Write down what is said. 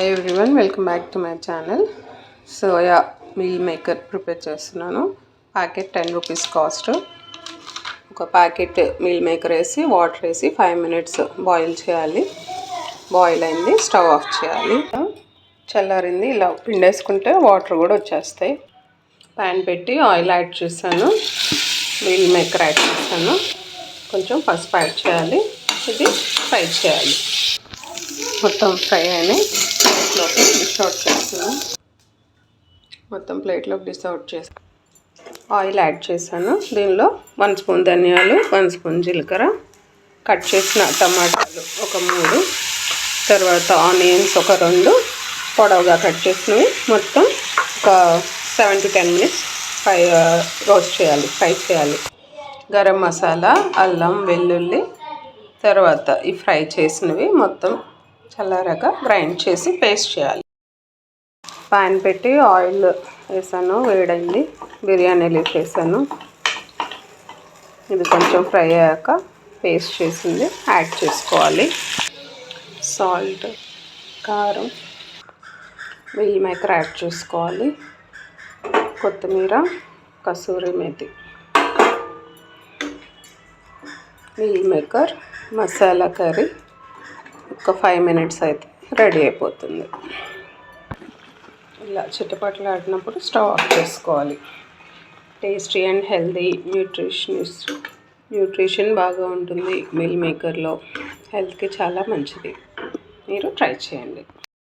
Hi everyone, welcome back to my channel. Soya meal maker prepare చేస్తున్నాను. Packet 10 rupees cost. ఒక packet meal maker వేసి water వేసి 5 minutes boil చేయాలి. Boil అయింది, stove off చేయాలి. చల్లారింది, ఇలా పిండేసుకుంటే వాటర్ కూడా వచ్చేస్తాయి. ప్యాన్ పెట్టి ఆయిల్ యాడ్ చేశాను, మీల్ మేకర్ యాడ్ చేశాను, కొంచెం పసుపు యాడ్ చేయాలి. ఇది ఫ్రై చేయాలి. మొత్తం ఫ్రై అయినాయి. ప్లేట్లోకి డిష్ అవుట్ చేస్తాను. మొత్తం ప్లేట్లోకి డిష్ అవుట్ చేస్తాను. ఆయిల్ యాడ్ చేశాను. దీనిలో 1 స్పూన్ ధనియాలు, 1 స్పూన్ జీలకర్ర, కట్ చేసిన టమాటాలు ఒక 3, తర్వాత ఆనియన్స్ ఒక 2 పొడవుగా కట్ చేసినవి. మొత్తం ఒక 7 to 10 minutes రోస్ట్ చేయాలి, ఫ్రై చేయాలి. గరం మసాలా, అల్లం వెల్లుల్లి, తర్వాత ఈ ఫ్రై చేసినవి మొత్తం చల్లారాక గ్రైండ్ చేసి పేస్ట్ చేయాలి. ప్యాన్ పెట్టి ఆయిల్ వేసాను, వేడైంది. బిర్యానీ లీఫ్ వేసాను. ఇది కొంచెం ఫ్రై అయ్యాక పేస్ట్ చేసింది యాడ్ చేసుకోవాలి. సాల్ట్, కారం, మీల్ మేకర్ యాడ్ చేసుకోవాలి. కొత్తిమీర, kasuri methi. Meal maker masala curry ఒక 5 minutes అయితే రెడీ అయిపోతుంది. ఇలా చిటపట్లు ఆడినప్పుడు స్టవ్ ఆఫ్ చేసుకోవాలి. టేస్టీ అండ్ హెల్దీ న్యూట్రిషన్ బాగా ఉంటుంది మీల్ మేకర్లో. హెల్త్కి చాలా మంచిది. మీరు ట్రై చేయండి.